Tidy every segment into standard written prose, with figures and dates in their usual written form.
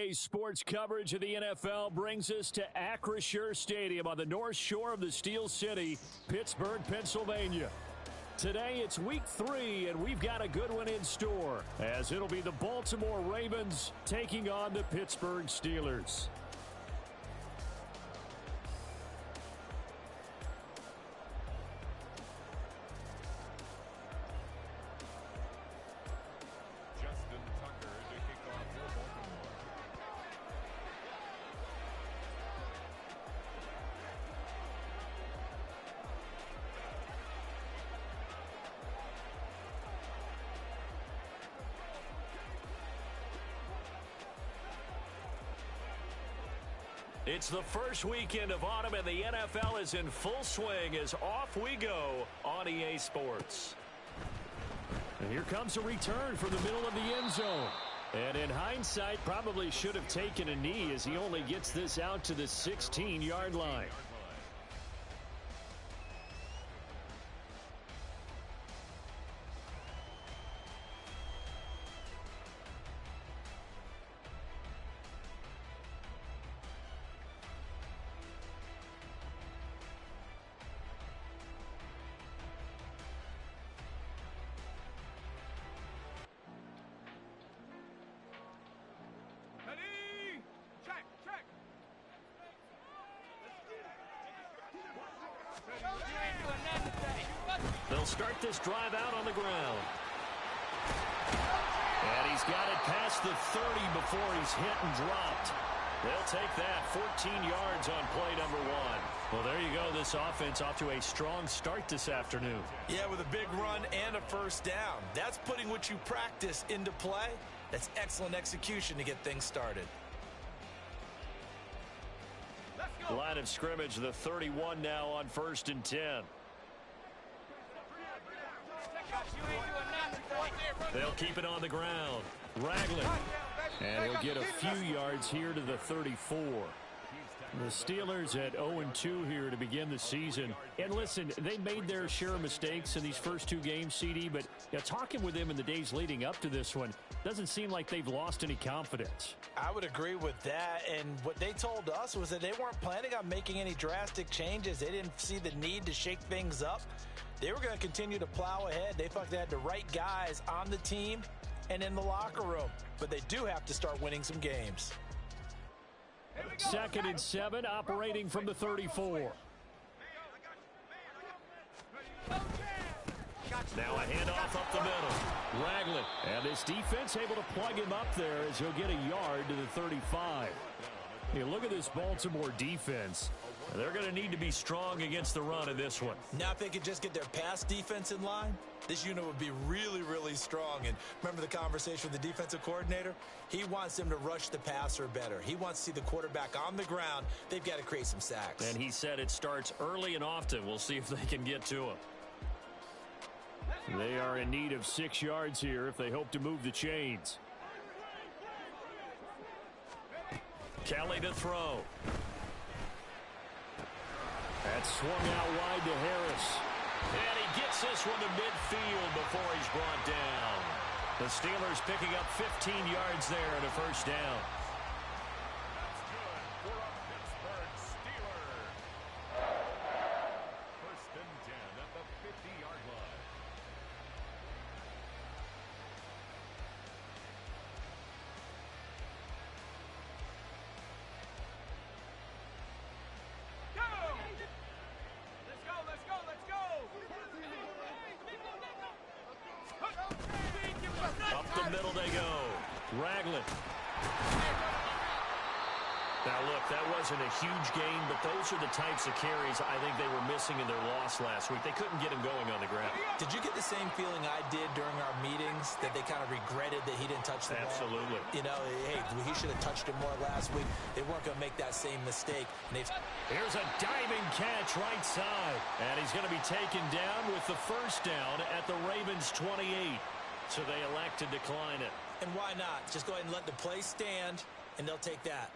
EA Sports coverage of the NFL brings us to Acrisure Stadium on the north shore of the Steel City, Pittsburgh, Pennsylvania. Today it's week 3, and we've got a good one in store, as it'll be the Baltimore Ravens taking on the Pittsburgh Steelers. It's the first weekend of autumn, and the NFL is in full swing as off we go on EA Sports. And here comes a return from the middle of the end zone. And in hindsight, probably should have taken a knee as he only gets this out to the 16-yard line. They'll start this drive out on the ground. And he's got it past the 30 before he's hit and dropped. They'll take that 14 yards on play number 1. Well, there you go. This offense off to a strong start this afternoon. Yeah, with a big run and a first down. That's putting what you practice into play. That's excellent execution to get things started. Line of scrimmage, the 31 now on 1st and 10. They'll keep it on the ground. Ragland. And he'll get a few yards here to the 34. The Steelers at 0-2 here to begin the season. And listen, they made their share of mistakes in these first 2 games, CD, but talking with them in the days leading up to this one, doesn't seem like they've lost any confidence. I would agree with that, and what they told us was that they weren't planning on making any drastic changes. They didn't see the need to shake things up. They were going to continue to plow ahead. They thought they had the right guys on the team and in the locker room, but they do have to start winning some games. 2nd and 7, operating from the 34. Now a handoff up the middle. Ragland. And this defense able to plug him up there as he'll get a yard to the 35. Hey, look at this Baltimore defense. They're going to need to be strong against the run in this one. Now if they could just get their pass defense in line, this unit would be really, really strong. And remember the conversation with the defensive coordinator? He wants them to rush the passer better. He wants to see the quarterback on the ground. They've got to create some sacks. And he said it starts early and often. We'll see if they can get to him. They are in need of 6 yards here if they hope to move the chains. Kelly to throw. That's swung out wide to Harris. And he gets this one to midfield before he's brought down. The Steelers picking up 15 yards there and a first down. That's good for a Pittsburgh Steeler. 1st and 10 at the 50-yard line. Up the middle they go. Ragland. Now, look, that wasn't a huge gain, but those are the types of carries I think they were missing in their loss last week. They couldn't get him going on the ground. Did you get the same feeling I did during our meetings, that they kind of regretted that he didn't touch the ball? Absolutely. You know, hey, he should have touched it more last week. They weren't going to make that same mistake. And here's a diving catch right side. And he's going to be taken down with the first down at the Ravens 28. So they elect to decline it. And why not? Just go ahead and let the play stand, and they'll take that.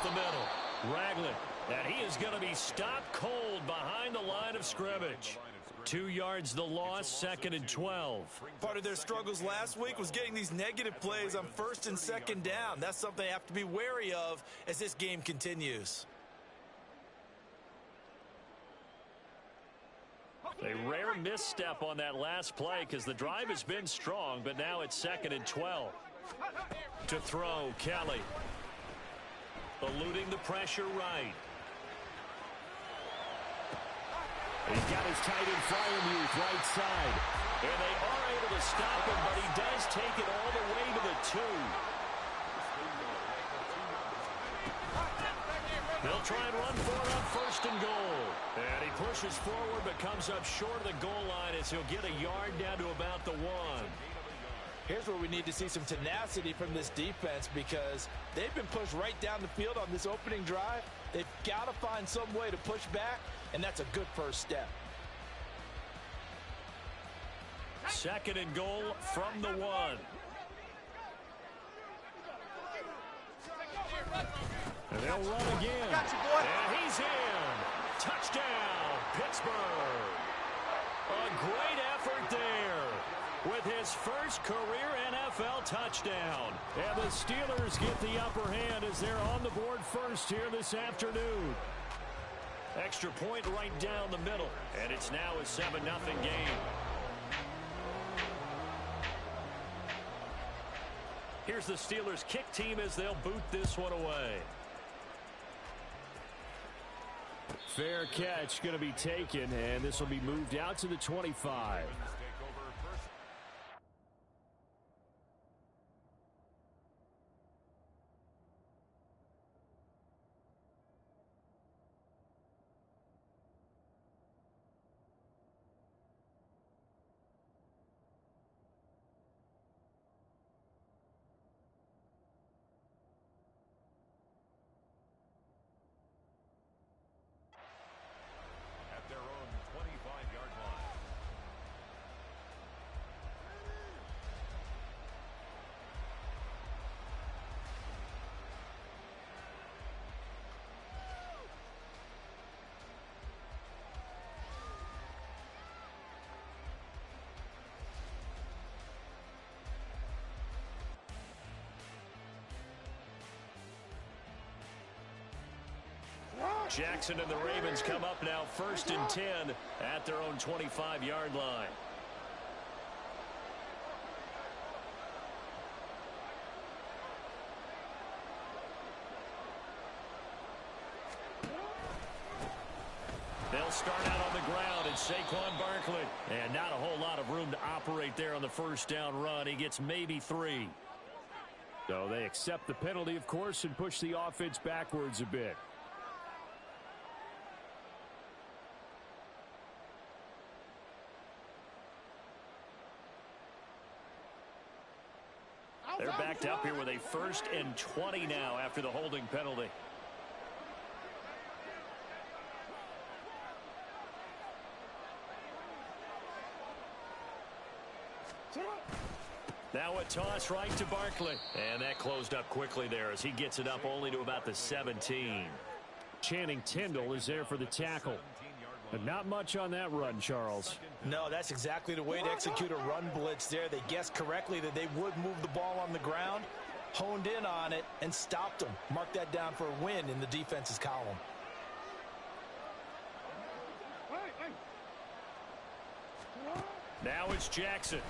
the middle. Ragland. And he is going to be stopped cold behind the line of scrimmage. 2 yards the loss, 2nd and 12. Part of their struggles last week was getting these negative plays on 1st and 2nd down. That's something they have to be wary of as this game continues. A rare misstep on that last play because the drive has been strong, but now it's 2nd and 12. To throw, Kelly. Eluding the pressure right. He's got his tight end Fryermuth right side. And they are able to stop him, but he does take it all the way to the 2. They'll try and run for it on 1st and goal. And he pushes forward but comes up short of the goal line as he'll get a yard down to about the 1. Here's where we need to see some tenacity from this defense because they've been pushed right down the field on this opening drive. They've got to find some way to push back, and that's a good first step. 2nd and goal from the 1. And they'll run again. And he's in. Touchdown, Pittsburgh. A great effort there with his first career NFL touchdown. And the Steelers get the upper hand as they're on the board first here this afternoon. Extra point right down the middle. And it's now a 7-0 game. Here's the Steelers kick team as they'll boot this one away. Fair catch going to be taken, and this will be moved out to the 25. Jackson and the Ravens come up now 1st and 10 at their own 25-yard line. They'll start out on the ground, and Saquon Barkley. And not a whole lot of room to operate there on the first down run. He gets maybe 3. So they accept the penalty, of course, and push the offense backwards a bit. They're backed up here with a 1st and 20 now after the holding penalty. Now a toss right to Barkley. And that closed up quickly there as he gets it up only to about the 17. Channing Tindall is there for the tackle. But not much on that run, Charles. No, that's exactly the way to execute a run blitz there. They guessed correctly that they would move the ball on the ground, honed in on it, and stopped them. Mark that down for a win in the defense's column. Now it's Jackson.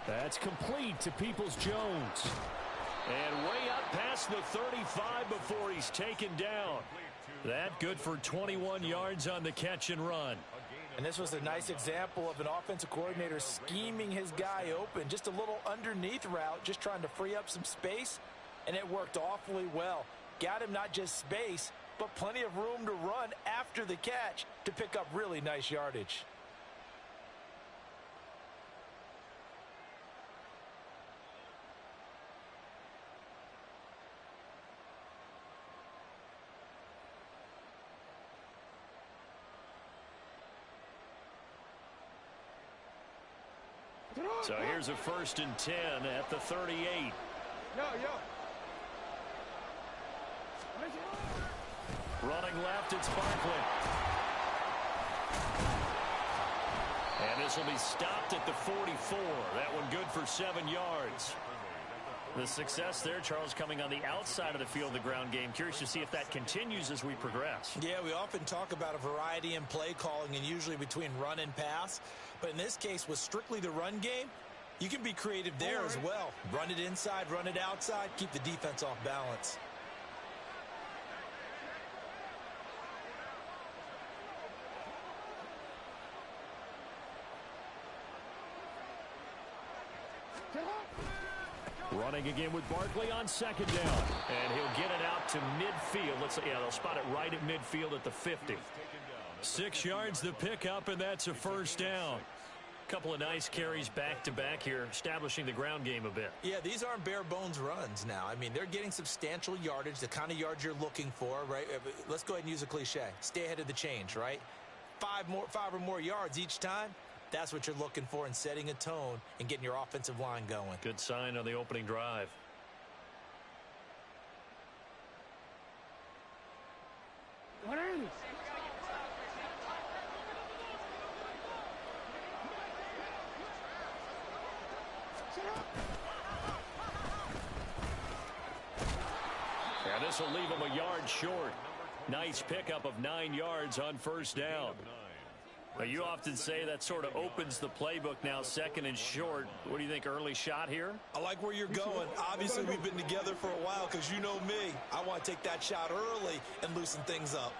That's complete to Peoples-Jones. And way up past the 35 before he's taken down. That good for 21 yards on the catch and run. And this was a nice example of an offensive coordinator scheming his guy open. Just a little underneath route, just trying to free up some space, and it worked awfully well. Got him not just space, but plenty of room to run after the catch to pick up really nice yardage. So here's a 1st and 10 at the 38. Running left, it's Barkley. And this will be stopped at the 44. That one good for 7 yards. The success there, Charles, coming on the outside of the field, the ground game. Curious to see if that continues as we progress. Yeah, we often talk about a variety in play calling and usually between run and pass. But in this case, with strictly the run game, you can be creative there as well. Run it inside, run it outside, keep the defense off balance. Running again with Barkley on second down. And he'll get it out to midfield. They'll spot it right at midfield at the 50. 6 yards the pickup, and that's a first down. Couple of nice carries back-to-back here, establishing the ground game a bit. Yeah, these aren't bare-bones runs now. I mean, they're getting substantial yardage, the kind of yards you're looking for, right? Let's go ahead and use a cliche. Stay ahead of the change, right? 5 or more yards each time. That's what you're looking for in setting a tone and getting your offensive line going. Good sign on the opening drive. And this will leave him a yard short. Nice pickup of 9 yards on first down. Now, you often say that sort of opens the playbook now, second and short. What do you think, early shot here? I like where you're going. Obviously, we've been together for a while because you know me. I want to take that shot early and loosen things up.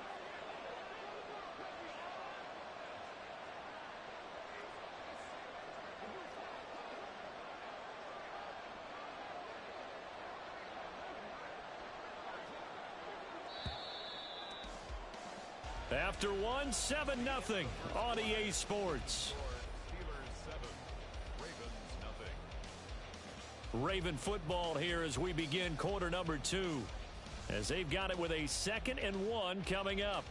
After one, 7-0 on EA Sports. Raven football here as we begin quarter number 2. As they've got it with a 2nd and 1 coming up.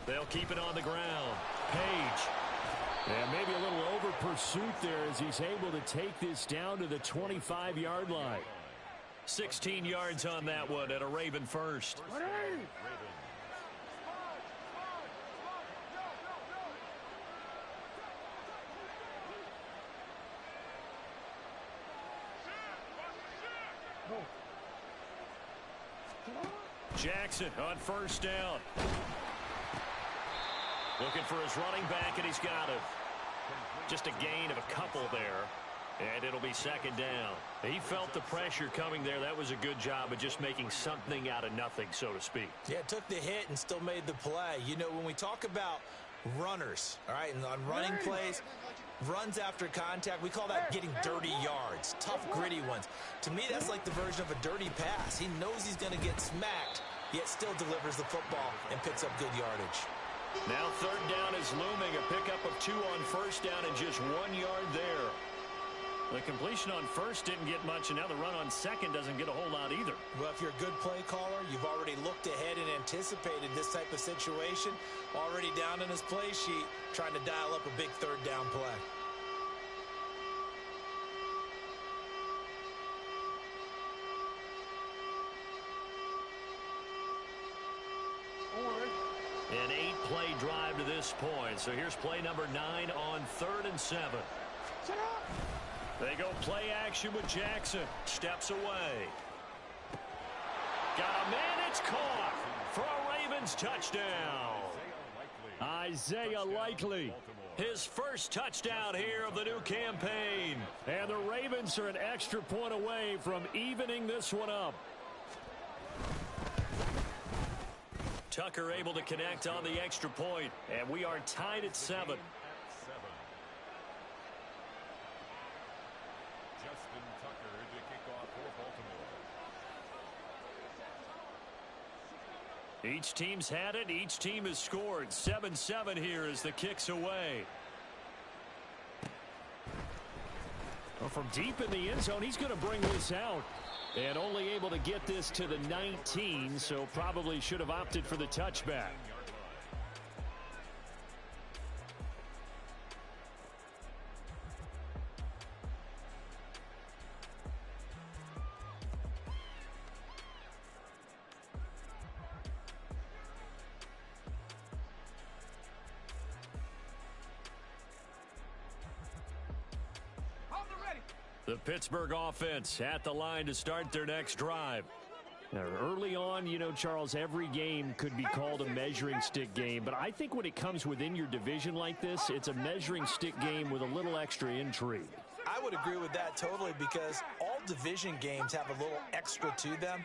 They'll keep it on the ground. Page. And maybe a little over pursuit there as he's able to take this down to the 25-yard line. 16 yards on that one at a Raven first. Jackson on first down. Looking for his running back, and he's got it. Just a gain of a couple there, and it'll be second down. He felt the pressure coming there. That was a good job of just making something out of nothing, so to speak. Yeah, took the hit and still made the play. You know, when we talk about runners, all right, and on running plays, runs after contact, we call that getting dirty yards, tough, gritty ones. To me, that's like the version of a dirty pass. He knows he's going to get smacked, yet still delivers the football and picks up good yardage. Now third down is looming. A pickup of 2 on first down and just 1 yard there. The completion on first didn't get much, and now the run on second doesn't get a whole lot either. Well, if you're a good play caller, you've already looked ahead and anticipated this type of situation. Already down in his play sheet, trying to dial up a big third down play. An 8-play drive to this point. So here's play number 9 on 3rd and 7. They go play action with Jackson. Steps away. Got a man. It's caught for a Ravens touchdown. Isaiah Likely. His first touchdown here of the new campaign. And the Ravens are an extra point away from evening this one up. Tucker able to connect on the extra point, and we are tied at 7. Justin Tucker to kick off for Baltimore. Each team's had it. Each team has scored. 7-7 here as the kick's away. Well, from deep in the end zone, he's going to bring this out. And only able to get this to the 19, so probably should have opted for the touchback. The Pittsburgh offense at the line to start their next drive. Now, early on, you know, Charles, every game could be called a measuring stick game, but I think when it comes within your division like this, it's a measuring stick game with a little extra intrigue. I would agree with that totally, because all division games have a little extra to them.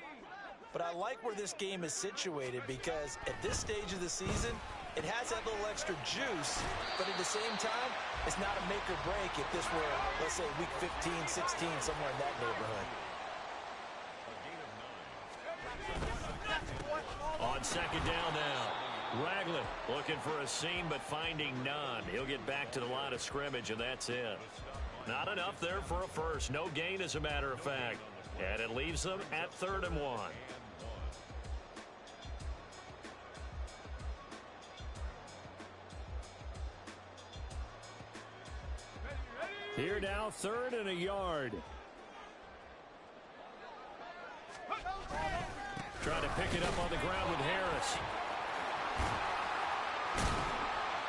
But I like where this game is situated, because at this stage of the season, it has that little extra juice, but at the same time, it's not a make or break if this were, let's say, week 15, 16, somewhere in that neighborhood. On second down now, Ragland looking for a seam but finding none. He'll get back to the line of scrimmage, and that's it. Not enough there for a first. No gain, as a matter of fact. And it leaves them at 3rd and 1. Here now, 3rd and a yard. Trying to pick it up on the ground with Harris.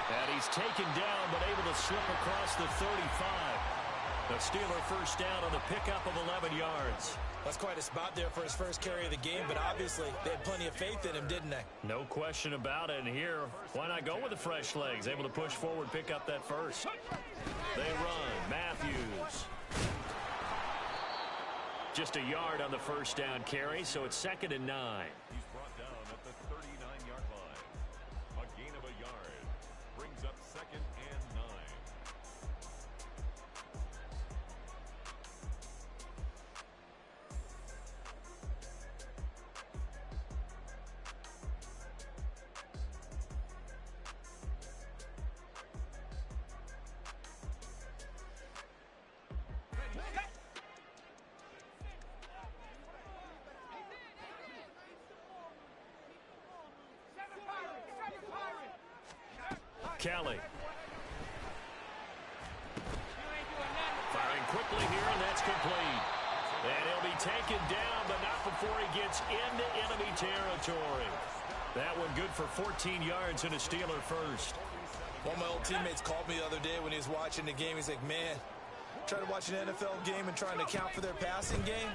And he's taken down, but able to slip across the 35. The Steeler first down on the pickup of 11 yards. That's quite a spot there for his first carry of the game, but obviously they had plenty of faith in him, didn't they? No question about it. And here, why not go with the fresh legs? Able to push forward, pick up that first. They run. Matthews. Just a yard on the first down carry, so it's 2nd and 9. He's brought down at the 39-yard line. A gain of a yard brings up 2nd and 9. Kelly. Firing quickly here, and that's complete. And he'll be taken down, but not before he gets into enemy territory. That one good for 14 yards and a Steeler first. One of my old teammates called me the other day when he was watching the game. He's like, man, trying to watch an NFL game and trying to account for their passing game,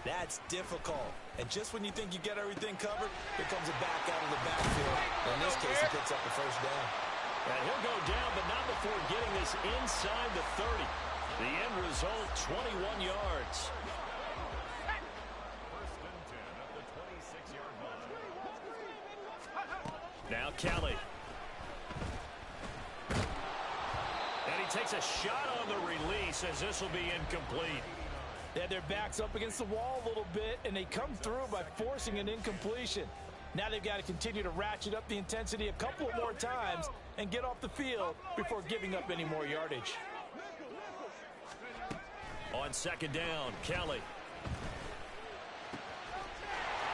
that's difficult. And just when you think you get everything covered, here comes a back out of the backfield. And in this case, he picks up the first down. And he'll go down, but not before getting this inside the 30. The end result, 21 yards. First and 10 at the 26-yard line. Now Kelly. And he takes a shot on the release as this will be incomplete. They had their backs up against the wall a little bit, and they come through by forcing an incompletion. Now they've got to continue to ratchet up the intensity a couple of more times and get off the field before giving up any more yardage. On second down, Kelly.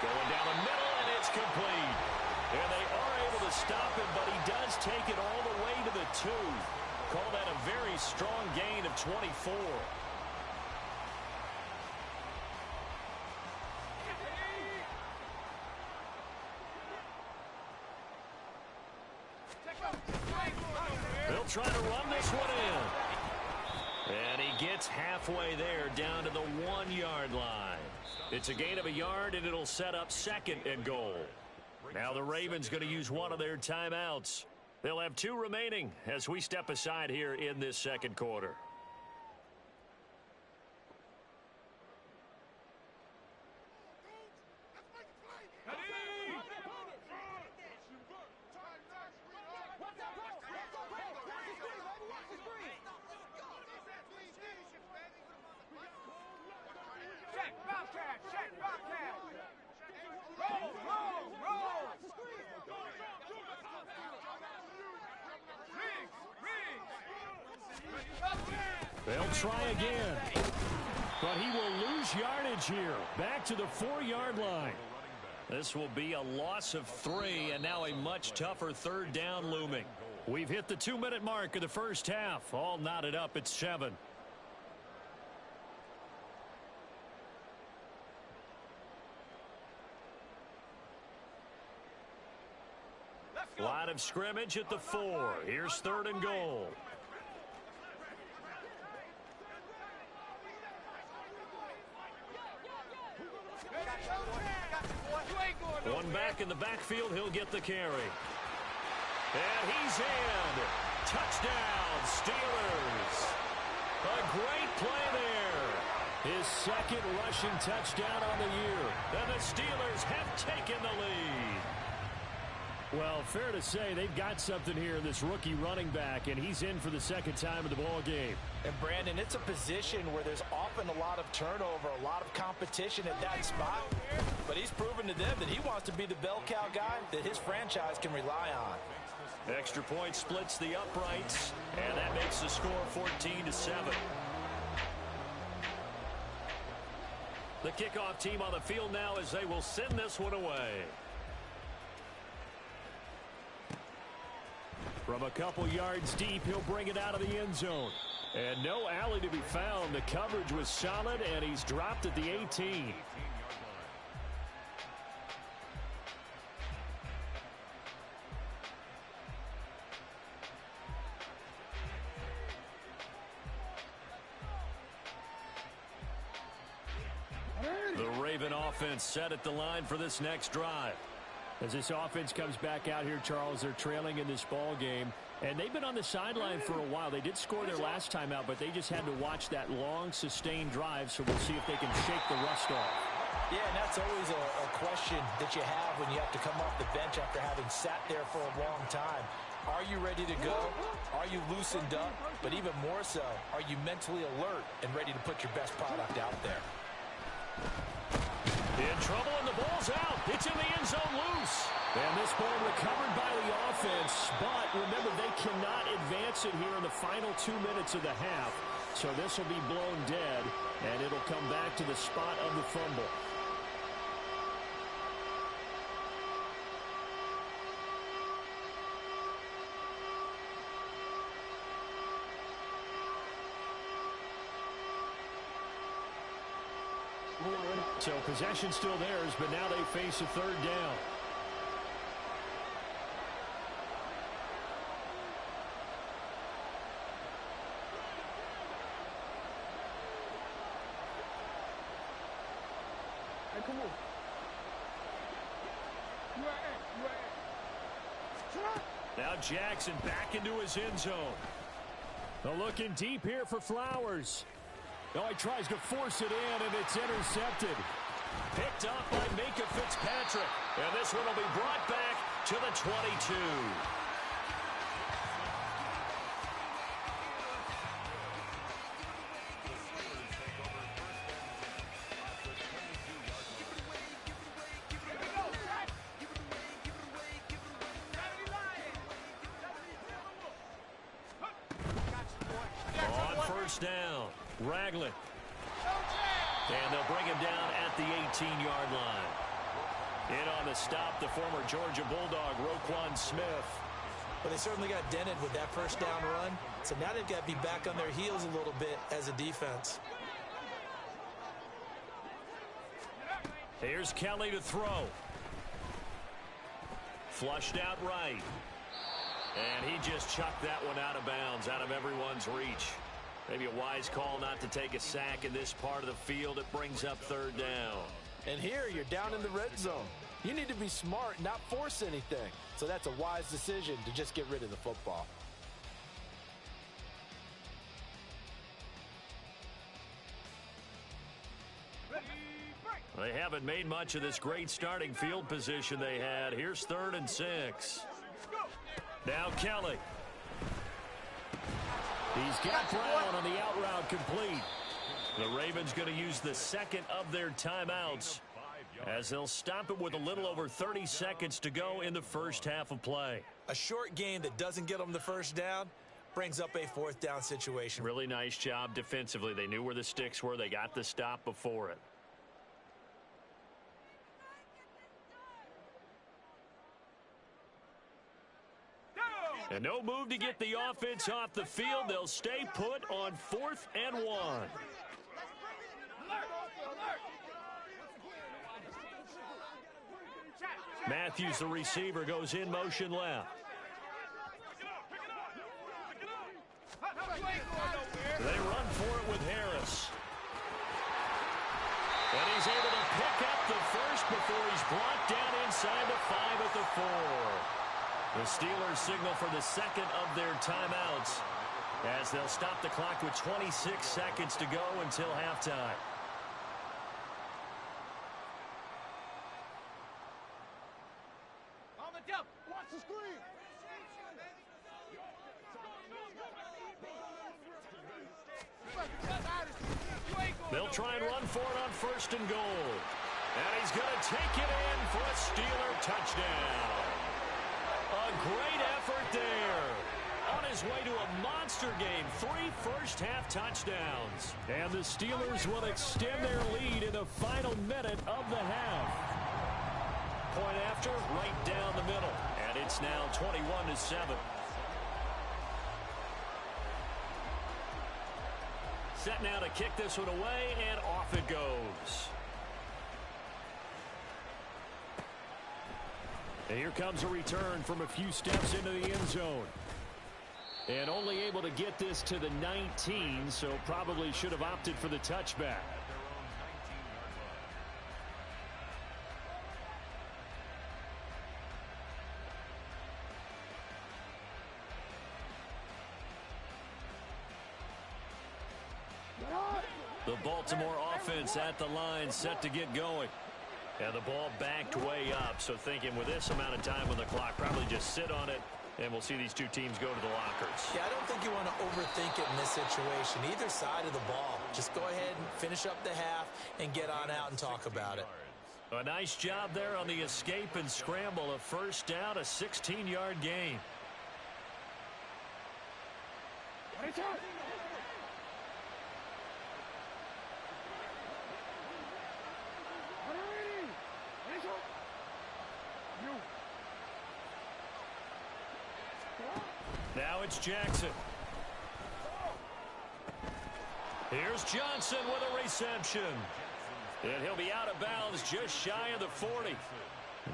Going down the middle, and it's complete. And they are able to stop him, but he does take it all the way to the 2. Call that a very strong gain of 24. They'll try to run this one in. And he gets halfway there down to the 1-yard line. It's a gain of a yard, and it'll set up 2nd and goal. Now the Ravens going to use one of their timeouts. They'll have 2 remaining as we step aside here in this second quarter. Roll! They'll try again. But he will lose yardage here. Back to the 4-yard line. This will be a loss of 3, and now a much tougher third down looming. We've hit the 2-minute mark of the first half. All knotted up at 7. Line of scrimmage at the 4. Here's 3rd and goal. One back in the backfield. He'll get the carry. And he's in. Touchdown, Steelers. A great play there. His 2nd rushing touchdown on the year. And the Steelers have taken the lead. Well, fair to say they've got something here in this rookie running back, and he's in for the 2nd time in the ball game. And, Brandon, it's a position where there's often a lot of turnover, a lot of competition at that spot. But he's proven to them that he wants to be the bell cow guy that his franchise can rely on. Extra point splits the uprights, and that makes the score 14-7. The kickoff team on the field now as they will send this one away. From a couple yards deep, he'll bring it out of the end zone. And no alley to be found. The coverage was solid, and he's dropped at the 18. The Raven offense set at the line for this next drive. As this offense comes back out here, Charles, they're trailing in this ball game. And they've been on the sideline for a while. They did score their last time out, but they just had to watch that long, sustained drive, so we'll see if they can shake the rust off. Yeah, and that's always a question that you have when you have to come off the bench after having sat there for a long time. Are you ready to go? Are you loosened up? But even more so, are you mentally alert and ready to put your best product out there? In trouble, and the ball's out. It's in the end zone loose. And this ball recovered by the offense. But remember, they cannot advance it here in the final 2 minutes of the half. So this will be blown dead, and it'll come back to the spot of the fumble. So possession still theirs, but now they face a 3rd down. Hey, come on. Now Jackson back into his end zone. They're looking deep here for Flowers. Oh, he tries to force it in, and it's intercepted. Picked up by Minka Fitzpatrick. And this one will be brought back to the 22. On first down, Ragland. And they'll bring him down at the 18-yard line. In on the stop, the former Georgia Bulldog, Roquan Smith. Well, they certainly got dented with that first down run. So now they've got to be back on their heels a little bit as a defense. Here's Kelly to throw. Flushed out right. And he just chucked that one out of bounds, out of everyone's reach. Maybe a wise call not to take a sack in this part of the field. It brings up 3rd down. And here you're down in the red zone. You need to be smart, not force anything. So that's a wise decision to just get rid of the football. They haven't made much of this great starting field position they had. Here's 3rd and 6. Now Kelly. He's got Brown on the out route complete. The Ravens going to use the 2nd of their timeouts as they'll stop it with a little over 30 seconds to go in the first half of play. A short game that doesn't get them the first down brings up a fourth down situation. Really nice job defensively. They knew where the sticks were. They got the stop before it. And no move to get the offense off the field. They'll stay put on 4th and 1. Matthews, the receiver, goes in motion left. They run for it with Harris. And he's able to pick up the first before he's brought down inside the 5 at the 4. The Steelers signal for the second of their timeouts as they'll stop the clock with 26 seconds to go until halftime. On the jump. Watch the screen. They'll try and run for it on 1st and goal. And he's going to take it in for a Steeler touchdown. A great effort there. On his way to a monster game, 3 first-half touchdowns. And the Steelers will extend their lead in the final minute of the half. Point after, right down the middle. And it's now 21-7. Set now to kick this one away, and off it goes. And here comes a return from a few steps into the end zone. And only able to get this to the 19, so probably should have opted for the touchback. The Baltimore offense at the line, set to get going. And the ball backed way up, so thinking with this amount of time on the clock, probably just sit on it, and we'll see these two teams go to the lockers. Yeah, I don't think you want to overthink it in this situation. Either side of the ball. Just go ahead and finish up the half and get on out and talk about it. A nice job there on the escape and scramble. A first down, a 16-yard gain. Now it's Jackson. Here's Johnson with a reception. And he'll be out of bounds just shy of the 40.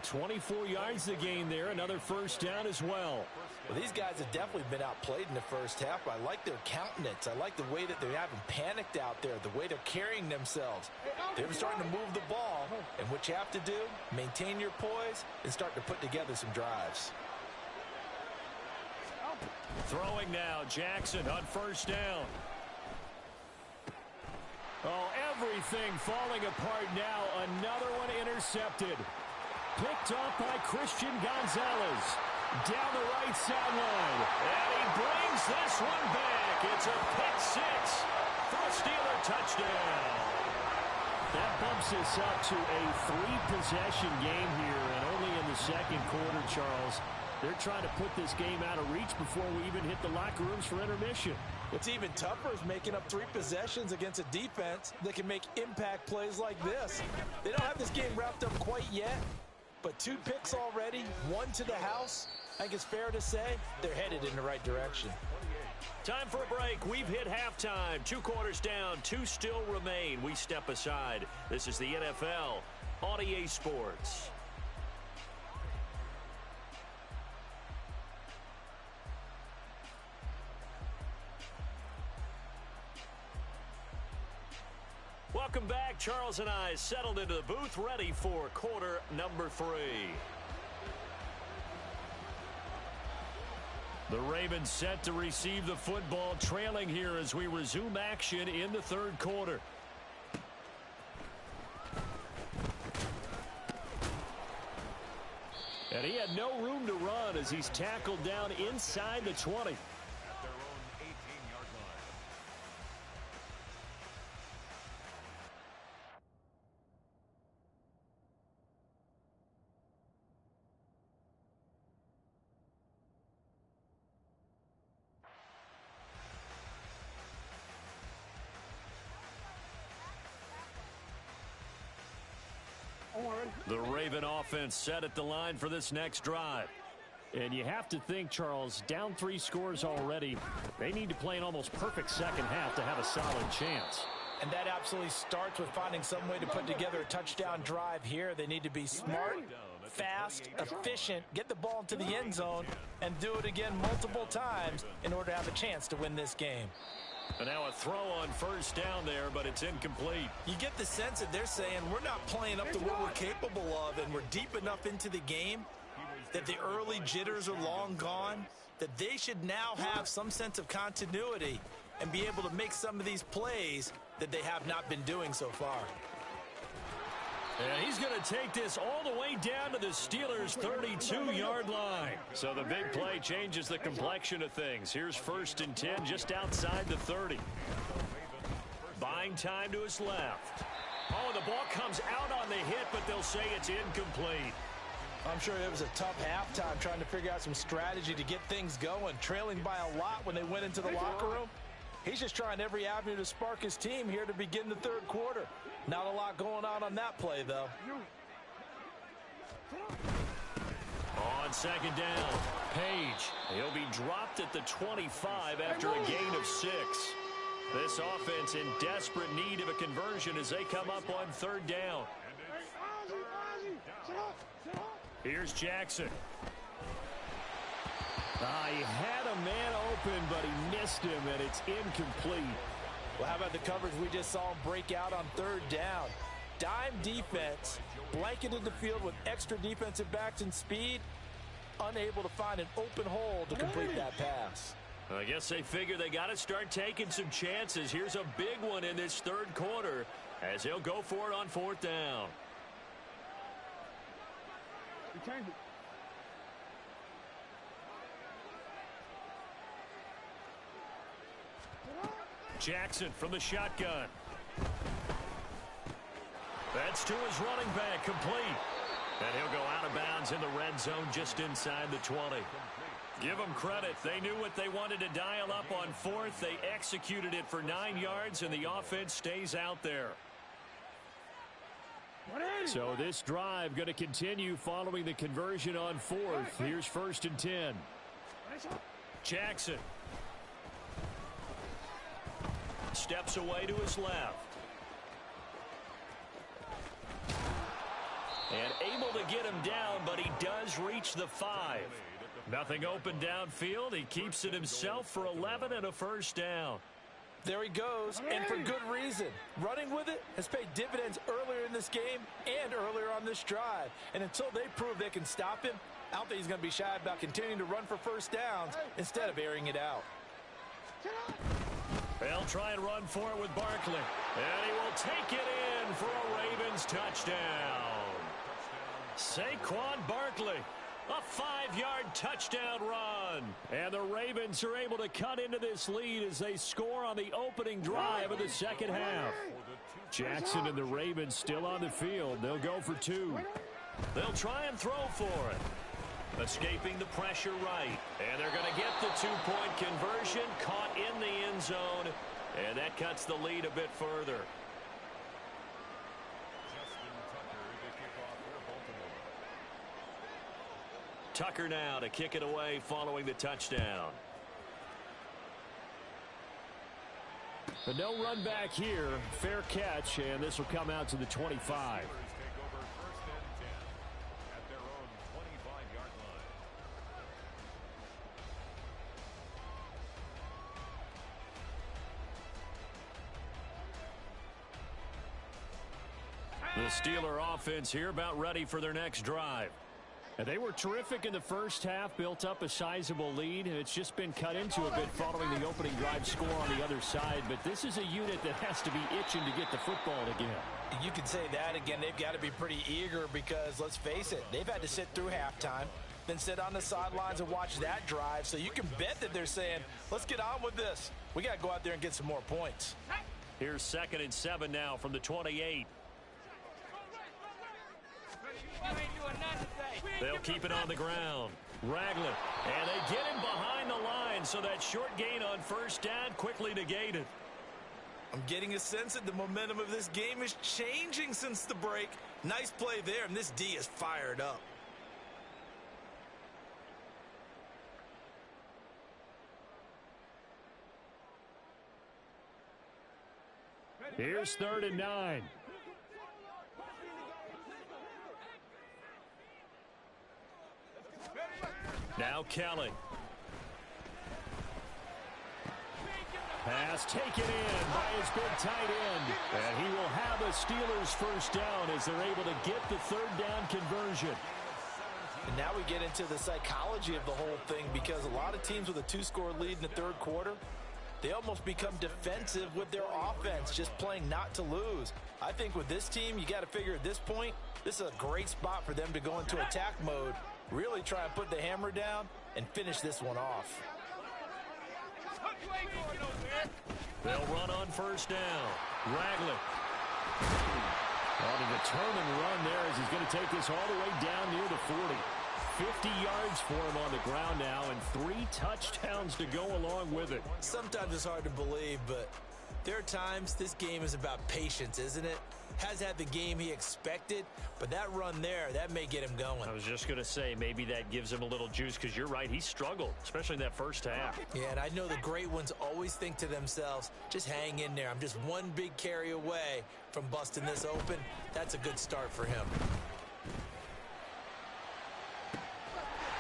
24 yards to gain there. Another first down as well. Well, these guys have definitely been outplayed in the first half. I like their countenance. I like the way that they haven't panicked out there, the way they're carrying themselves. They're starting to move the ball. And what you have to do, maintain your poise and start to put together some drives. Throwing now, Jackson on first down. Oh, everything falling apart now. Another one intercepted. Picked off by Christian Gonzalez. Down the right sideline. And he brings this one back. It's a pick 6 for a Steeler touchdown. That bumps us up to a 3-possession game here, and only in the second quarter, Charles. They're trying to put this game out of reach before we even hit the locker rooms for intermission. What's even tougher is making up 3 possessions against a defense that can make impact plays like this. They don't have this game wrapped up quite yet, but 2 picks already, 1 to the house. I think it's fair to say they're headed in the right direction. Time for a break. We've hit halftime. 2 quarters down, 2 still remain. We step aside. This is the NFL on EA Sports. Welcome back. Charles and I settled into the booth, ready for quarter number 3. The Ravens set to receive the football, trailing here as we resume action in the third quarter. And he had no room to run as he's tackled down inside the 20. The Raven offense set at the line for this next drive. And you have to think, Charles, down 3 scores already. They need to play an almost perfect second half to have a solid chance. And that absolutely starts with finding some way to put together a touchdown drive here. They need to be smart, fast, efficient, get the ball into the end zone, and do it again multiple times in order to have a chance to win this game. And now a throw on first down there, but it's incomplete. You get the sense that they're saying we're not playing up to what we're capable of, and we're deep enough into the game that the early jitters are long gone, that they should now have some sense of continuity and be able to make some of these plays that they have not been doing so far. And he's going to take this all the way down to the Steelers' 32-yard line. So the big play changes the complexion of things. Here's 1st and 10 just outside the 30. Buying time to his left. Oh, the ball comes out on the hit, but they'll say it's incomplete. I'm sure it was a tough halftime trying to figure out some strategy to get things going, trailing by a lot when they went into the locker room. He's just trying every avenue to spark his team here to begin the 3rd quarter. Not a lot going on that play, though. On 2nd down, Page. He'll be dropped at the 25 after a gain of 6. This offense in desperate need of a conversion as they come up on 3rd down. Here's Jackson. He had a man open, but he missed him, and it's incomplete. Well, how about the coverage we just saw him break out on 3rd down? Dime defense, blanketed the field with extra defensive backs and speed, unable to find an open hole to complete that pass. I guess they figure they got to start taking some chances. Here's a big one in this 3rd quarter as he'll go for it on 4th down. Jackson from the shotgun. That's to his running back, complete. And he'll go out of bounds in the red zone just inside the 20. Give them credit. They knew what they wanted to dial up on 4th. They executed it for 9 yards, and the offense stays out there. So this drive going to continue following the conversion on 4th. Here's 1st and 10. Jackson. Steps away to his left. And able to get him down, but he does reach the 5. Nothing open downfield. He keeps it himself for 11 and a 1st down. There he goes, and for good reason. Running with it has paid dividends earlier in this game and earlier on this drive. And until they prove they can stop him, I don't think he's going to be shy about continuing to run for 1st downs instead of airing it out. They'll try and run for it with Barkley. And he will take it in for a Ravens touchdown. Saquon Barkley. A 5-yard touchdown run. And the Ravens are able to cut into this lead as they score on the opening drive of the 2nd half. Jackson and the Ravens still on the field. They'll go for 2. They'll try and throw for it. Escaping the pressure right. And they're going to get the 2-point conversion. Caught in the end zone. And that cuts the lead a bit further. Tucker now to kick it away following the touchdown. But no run back here. Fair catch, and this will come out to the 25. The Steeler offense here about ready for their next drive. And they were terrific in the 1st half, built up a sizable lead, and it's just been cut into a bit following the opening drive score on the other side. But this is a unit that has to be itching to get the football again. You can say that again. They've got to be pretty eager because, let's face it, they've had to sit through halftime, then sit on the sidelines and watch that drive. So you can bet that they're saying, let's get on with this. We got to go out there and get some more points. Here's 2nd and 7 now from the 28. They'll keep it on the ground. Ragland. And they get him behind the line, so that short gain on 1st down quickly negated. I'm getting a sense that the momentum of this game is changing since the break. Nice play there, and this D is fired up. Here's 3rd and 9. Now Kelly. Pass taken in by his big tight end. And he will have a Steelers first down as they're able to get the 3rd down conversion. And now we get into the psychology of the whole thing, because a lot of teams with a 2-score lead in the 3rd quarter, they almost become defensive with their offense, just playing not to lose. I think with this team, you got to figure at this point, this is a great spot for them to go into attack mode, really try and put the hammer down and finish this one off. They'll run on first down. Ragland. On a determined run there as he's going to take this all the way down near the 40. 50 yards for him on the ground now, and 3 touchdowns to go along with it. Sometimes it's hard to believe, but there are times this game is about patience, isn't it? Has had the game he expected, but that run there, that may get him going. I was just going to say, maybe that gives him a little juice, because you're right, he struggled, especially in that first half. Yeah, and I know the great ones always think to themselves, just hang in there. I'm just one big carry away from busting this open. That's a good start for him.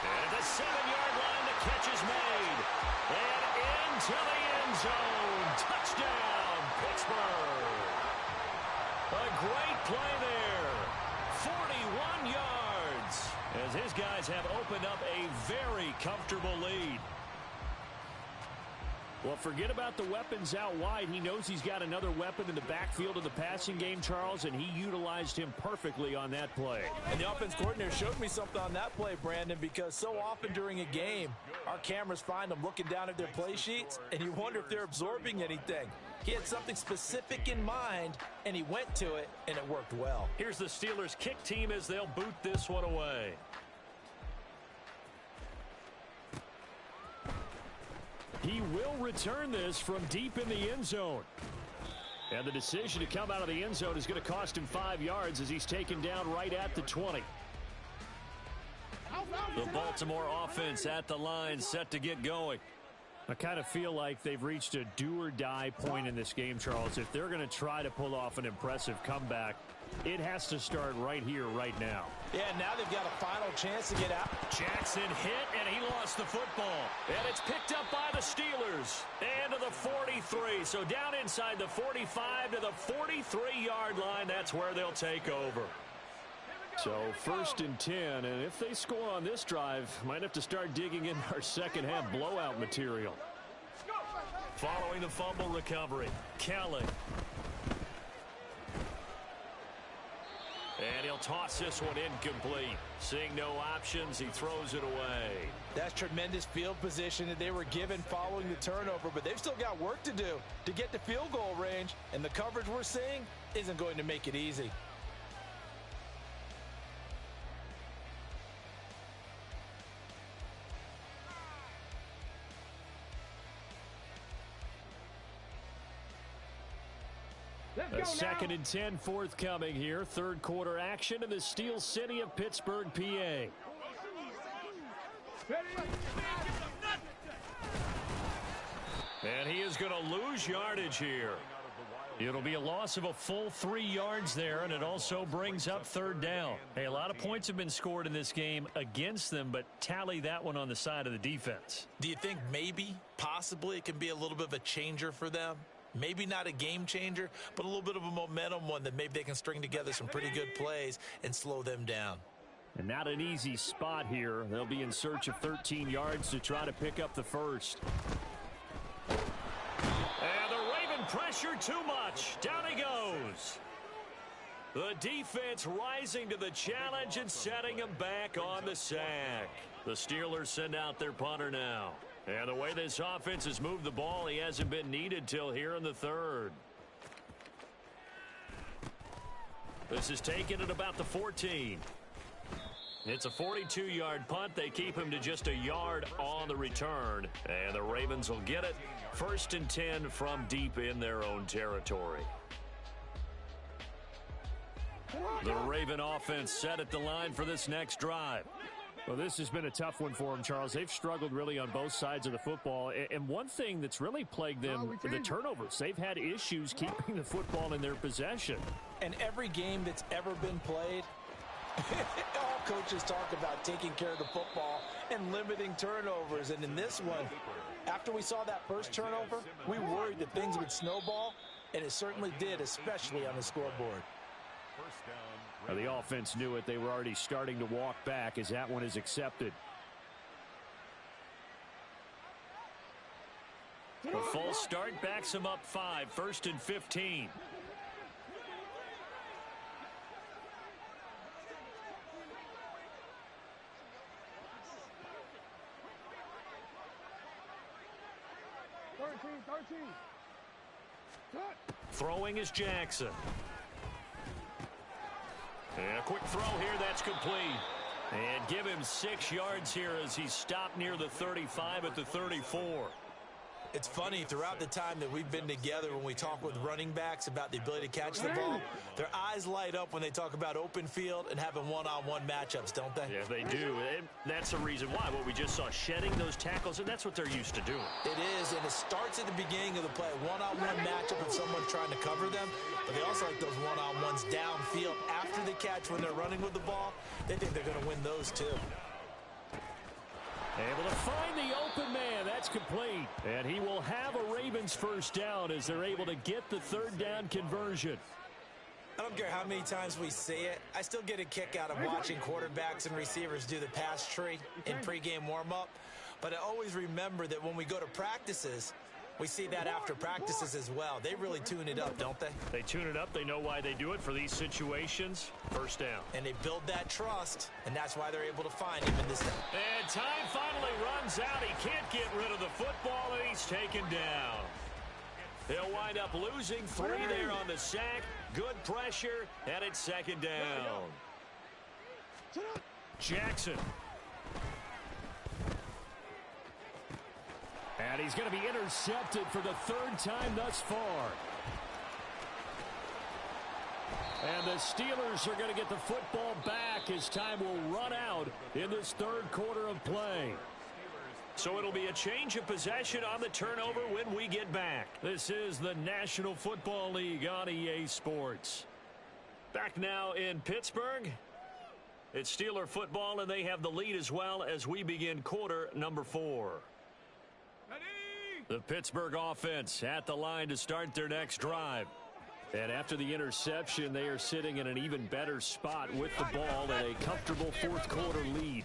And the 7-yard line, the catch is made. And into the end zone. Touchdown, Pittsburgh. A great play there. 41 yards. As his guys have opened up a very comfortable lead. Well, forget about the weapons out wide. He knows he's got another weapon in the backfield of the passing game, Charles, and he utilized him perfectly on that play. And the offense coordinator showed me something on that play, Brandon, because so often during a game, our cameras find them looking down at their play sheets, and you wonder if they're absorbing anything. He had something specific in mind, and he went to it, and it worked well. Here's the Steelers kick team as they'll boot this one away. He will return this from deep in the end zone. And the decision to come out of the end zone is going to cost him 5 yards as he's taken down right at the 20. The Baltimore offense at the line, set to get going. I kind of feel like they've reached a do-or-die point in this game, Charles. If they're going to try to pull off an impressive comeback, it has to start right here, right now. Yeah, now they've got a final chance to get out. Jackson hit, and he lost the football. And it's picked up by the Steelers. And to the 43. So down inside the 45 to the 43-yard line. That's where they'll take over. So 1st and 10, and if they score on this drive, might have to start digging in our second half blowout material. Following the fumble recovery, Kelly. And he'll toss this one incomplete. Seeing no options, he throws it away. That's tremendous field position that they were given following the turnover, but they've still got work to do to get to field goal range, and the coverage we're seeing isn't going to make it easy. A 2nd and 10 forthcoming here. 3rd quarter action in the Steel City of Pittsburgh, PA. And he is going to lose yardage here. It'll be a loss of a full 3 yards there, and it also brings up 3rd down. Hey, a lot of points have been scored in this game against them, but tally that one on the side of the defense. Do you think maybe, possibly, it can be a little bit of a changer for them? Maybe not a game changer, but a little bit of a momentum one that maybe they can string together some pretty good plays and slow them down. And not an easy spot here. They'll be in search of 13 yards to try to pick up the first. And the Raven pressure too much. Down he goes. The defense rising to the challenge and setting him back on the sack. The Steelers send out their punter now. And the way this offense has moved the ball, he hasn't been needed till here in the 3rd. This is taken at about the 14. It's a 42-yard punt. They keep him to just a yard on the return. And the Ravens will get it. 1st and 10 from deep in their own territory. The Raven offense set at the line for this next drive. Well, this has been a tough one for them, Charles. They've struggled really on both sides of the football. And one thing that's really plagued them, the turnovers. They've had issues keeping the football in their possession. And every game that's ever been played, all coaches talk about taking care of the football and limiting turnovers. And in this one, after we saw that first turnover, we worried that things would snowball, and it certainly did, especially on the scoreboard. Well, the offense knew it. They were already starting to walk back as that one is accepted. A full start backs him up 5, 1st and 15. Throwing is Jackson. And a quick throw here, that's complete. And give him 6 yards here as he's stopped near the 35 at the 34. It's funny, throughout the time that we've been together, when we talk with running backs about the ability to catch the ball, their eyes light up when they talk about open field and having one-on-one matchups, don't they? Yeah, they do. And that's the reason why. What we just saw, shedding those tackles, and that's what they're used to doing. It is, and it starts at the beginning of the play. One-on-one matchup if someone's trying to cover them, but they also like those one-on-ones downfield after the catch when they're running with the ball. They think they're going to win those too. Able to find the open man. That's complete. And he will have a Ravens first down as they're able to get the 3rd down conversion. I don't care how many times we see it. I still get a kick out of watching quarterbacks and receivers do the pass tree in pregame warm-up. But I always remember that when we go to practices, we see that after practices as well. They really tune it up, don't they? They tune it up. They know why they do it for these situations. First down. And they build that trust, and that's why they're able to find him in this time. And time finally runs out. He can't get rid of the football, and he's taken down. He'll wind up losing 3 there on the sack. Good pressure, and it's 2nd down. Jackson. And he's going to be intercepted for the 3rd time thus far. And the Steelers are going to get the football back as time will run out in this 3rd quarter of play. So it'll be a change of possession on the turnover when we get back. This is the National Football League on EA Sports. Back now in Pittsburgh. It's Steeler football, and they have the lead as well as we begin quarter number 4. The Pittsburgh offense at the line to start their next drive. And after the interception, they are sitting in an even better spot with the ball and a comfortable 4th quarter lead.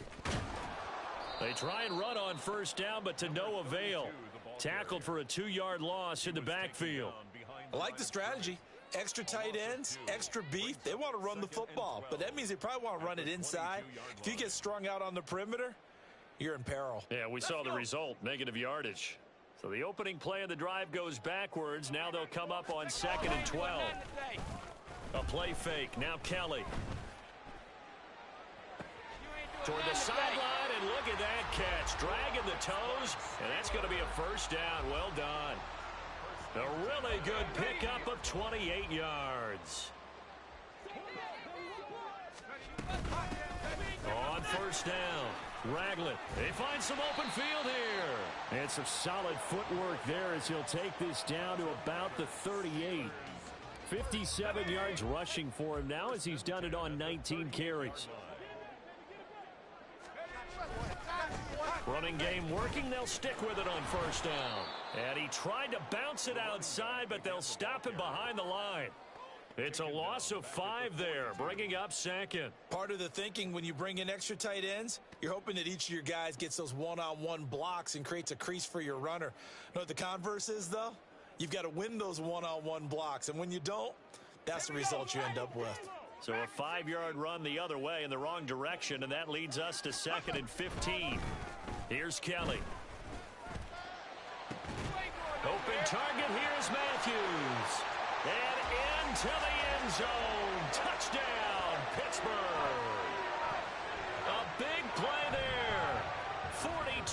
They try and run on 1st down, but to no avail. Tackled for a 2-yard loss in the backfield. I like the strategy. Extra tight ends, extra beef. They want to run the football, but that means they probably want to run it inside. If you get strung out on the perimeter, you're in peril. Yeah, we saw the result, negative yardage. So the opening play of the drive goes backwards. Now they'll come up on 2nd and 12. A play fake. Now Kelly. Toward the sideline, and look at that catch. Dragging the toes, and that's going to be a 1st down. Well done. A really good pickup of 28 yards. On 1st down. Ragland. They find some open field here. And some solid footwork there as he'll take this down to about the 38. 57 yards rushing for him now as he's done it on 19 carries. Running game working. They'll stick with it on 1st down. And he tried to bounce it outside, but they'll stop him behind the line. It's a loss of 5 there, bringing up 2nd. Part of the thinking when you bring in extra tight ends, you're hoping that each of your guys gets those one-on-one blocks and creates a crease for your runner. You know what the converse is, though? You've got to win those one-on-one blocks, and when you don't, that's the result you end up with. So a 5-yard run the other way in the wrong direction, and that leads us to 2nd and 15. Here's Kelly. Open target, here's Matthews. And into the end zone. Touchdown, Pittsburgh. A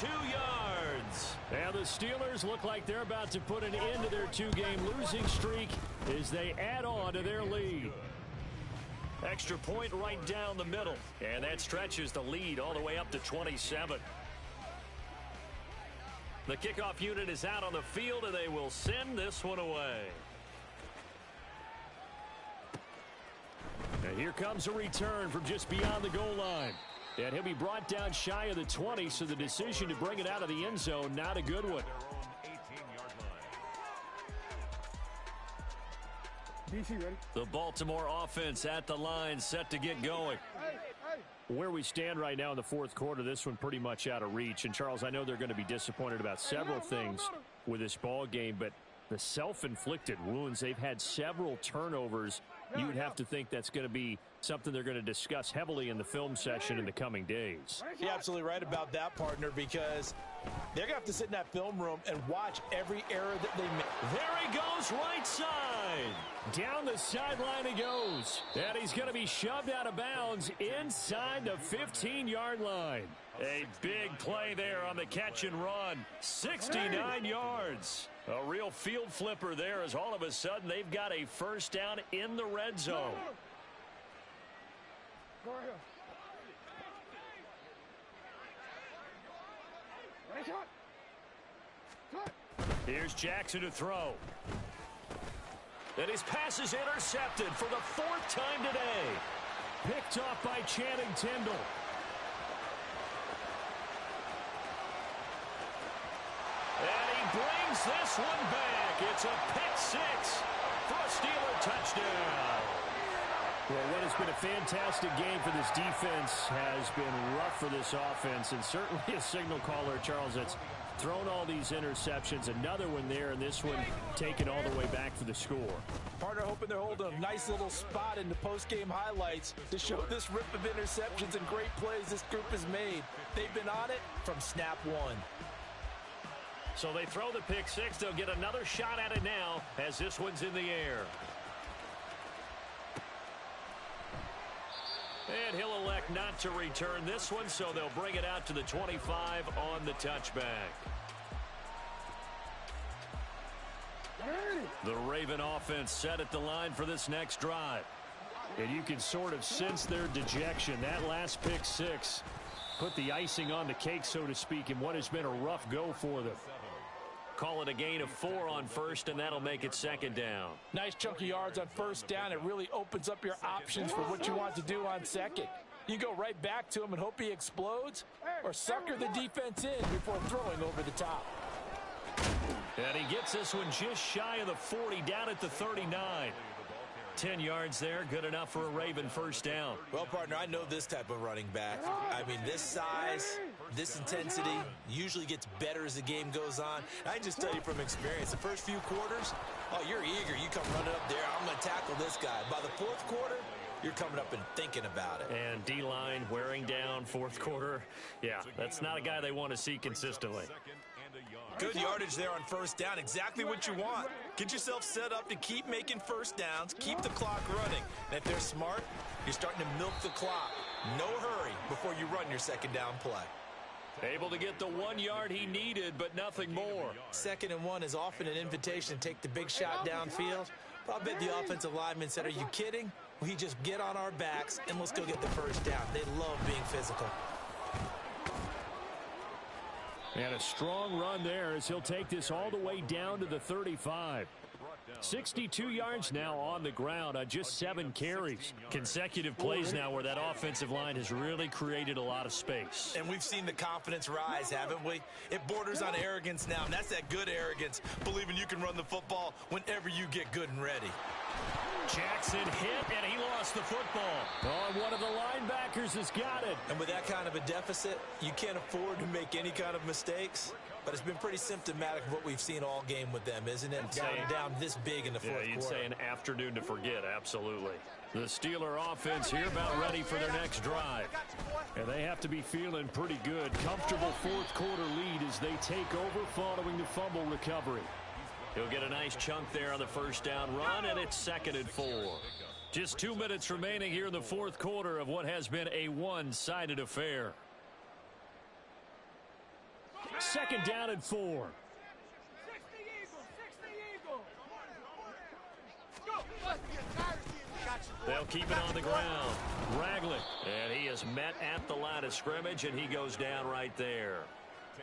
2 yards. And the Steelers look like they're about to put an end to their 2-game losing streak as they add on to their lead. Extra point right down the middle. And that stretches the lead all the way up to 27. The kickoff unit is out on the field, and they will send this one away. And here comes a return from just beyond the goal line. And he'll be brought down shy of the 20, so the decision to bring it out of the end zone, not a good one. The Baltimore offense at the line, set to get going. Where we stand right now in the fourth quarter, this one pretty much out of reach. And, Charles, I know they're going to be disappointed about several things with this ball game, but the self-inflicted wounds, they've had several turnovers. You would have to think that's going to be something they're going to discuss heavily in the film session in the coming days. You're absolutely right about that, partner, because they're going to have to sit in that film room and watch every error that they make. There he goes, right side. Down the sideline he goes. And he's going to be shoved out of bounds inside the 15-yard line. A big play there on the catch and run. 69 yards. A real field flipper there, as all of a sudden they've got a first down in the red zone. Here's Jackson to throw. And his pass is intercepted for the 4th time today. Picked off by Channing Tindall. And he brings this one back. It's a pick 6 for a Steeler touchdown. Well, what has been a fantastic game for this defense has been rough for this offense, and certainly a signal caller, Charles, that's thrown all these interceptions. Another one there, and this one taken all the way back for the score. Partner, hoping they're holding a nice little spot in the post-game highlights to show this rip of interceptions and great plays this group has made. They've been on it from snap one. So they throw the pick 6. They'll get another shot at it now as this one's in the air. And he'll elect not to return this one, so they'll bring it out to the 25 on the touchback. The Raven offense set at the line for this next drive. And you can sort of sense their dejection. That last pick 6 put the icing on the cake, so to speak, in what has been a rough go for them. Call it a gain of 4 on first, and that'll make it 2nd down. Nice chunky yards on first down. It really opens up your options for what you want to do on second. You go right back to him and hope he explodes, or sucker the defense in before throwing over the top. And he gets this one just shy of the 40, down at the 39. 10 yards there, good enough for a Raven first down. Well, partner, I know this type of running back. I mean, this size, this intensity usually gets better as the game goes on. I just tell you from experience, the first few quarters, oh, you're eager. You come running up there, I'm going to tackle this guy. By the 4th quarter, you're coming up and thinking about it. And D-line wearing down 4th quarter. Yeah, that's not a guy they want to see consistently. Good yardage there on first down. Exactly what you want. Get yourself set up to keep making first downs, keep the clock running. And if they're smart, you're starting to milk the clock. No hurry before you run your 2nd down play. Able to get the 1 yard he needed, but nothing more. 2nd and 1 is often an invitation to take the big shot downfield. But I bet the offensive lineman said, are you kidding? We just get on our backs and let's go get the first down. They love being physical. And a strong run there as he'll take this all the way down to the 35. 62 yards now on the ground on just 7 carries. Consecutive plays now where that offensive line has really created a lot of space. And we've seen the confidence rise, haven't we? It borders on arrogance now, and that's that good arrogance, believing you can run the football whenever you get good and ready. Jackson hit, and he lost the football. Oh, one of the linebackers has got it. And with that kind of a deficit, you can't afford to make any kind of mistakes. But it's been pretty symptomatic of what we've seen all game with them, isn't it? Down this big in the 4th quarter. Yeah, you'd say an afternoon to forget, absolutely. The Steeler offense here about ready for their next drive. And they have to be feeling pretty good. Comfortable 4th quarter lead as they take over following the fumble recovery. He'll get a nice chunk there on the first down run, and it's 2nd and 4. Just 2 minutes remaining here in the 4th quarter of what has been a one-sided affair. Second down and 4. They'll keep it on the ground. Ragland. And he is met at the line of scrimmage, and he goes down right there.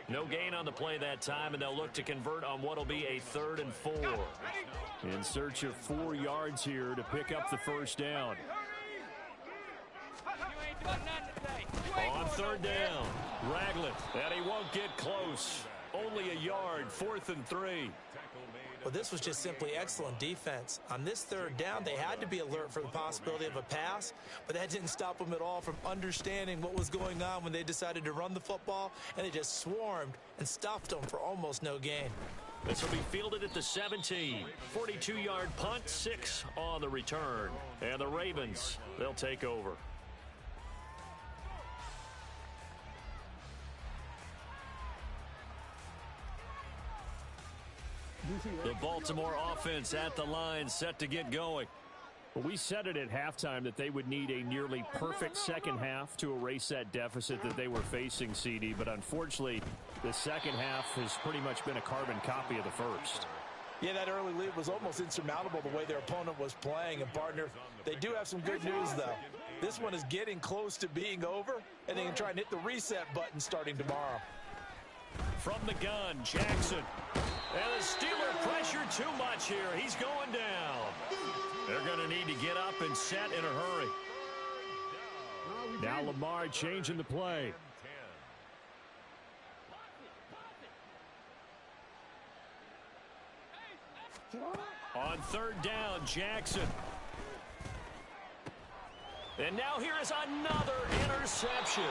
No gain on the play that time, and they'll look to convert on what will be a 3rd and 4. In search of 4 yards here to pick up the first down. On 3rd down, Ragland. And he won't get close. Only a yard, 4th and 3. Well, this was just simply excellent defense. On this 3rd down, they had to be alert for the possibility of a pass, but that didn't stop them at all from understanding what was going on when they decided to run the football, and they just swarmed and stuffed them for almost no gain. This will be fielded at the 17. 42-yard punt, 6 on the return. And the Ravens, they'll take over. The Baltimore offense at the line, set to get going. Well, we said it at halftime that they would need a nearly perfect second half to erase that deficit that they were facing, CD. But unfortunately, the second half has pretty much been a carbon copy of the first. Yeah, that early lead was almost insurmountable the way their opponent was playing. And, partner, they do have some good news, though. This one is getting close to being over, and they can try and hit the reset button starting tomorrow. From the gun, Jackson. And the Steeler pressure too much here. He's going down. They're going to need to get up and set in a hurry. Now Lamar changing the play. On 3rd down, Jackson. And now here is another interception.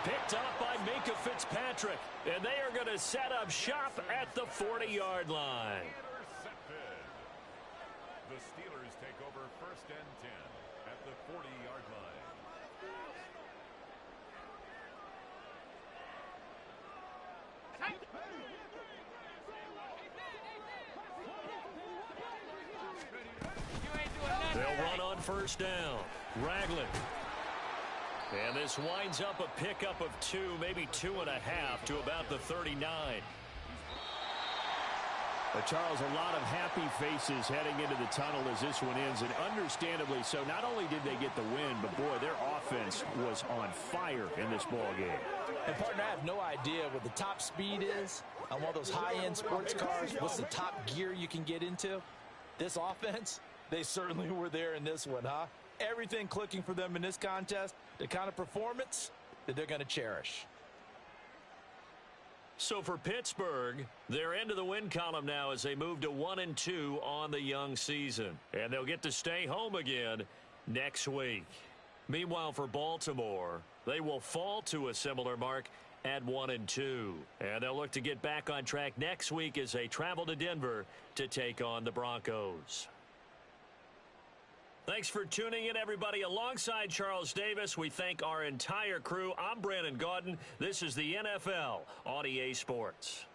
Picked up by Minka Fitzpatrick. And they are going to set up shop at the 40-yard line. The Steelers take over 1st and 10 at the 40-yard line. They'll run on 1st down. Ragland. And this winds up a pickup of 2, maybe 2.5 to about the 39. Charles, a lot of happy faces heading into the tunnel as this one ends, and understandably so. Not only did they get the win, but boy, their offense was on fire in this ball game. And, partner, I have no idea what the top speed is on one of those high-end sports cars. What's the top gear you can get into? This offense, they certainly were there in this one, huh? Everything clicking for them in this contest, the kind of performance that they're going to cherish. So for Pittsburgh, they're into the win column now as they move to 1-2 on the young season. And they'll get to stay home again next week. Meanwhile, for Baltimore, they will fall to a similar mark at 1-2. And they'll look to get back on track next week as they travel to Denver to take on the Broncos. Thanks for tuning in, everybody. Alongside Charles Davis, we thank our entire crew. I'm Brandon Gaudin. This is the NFL on EA Sports.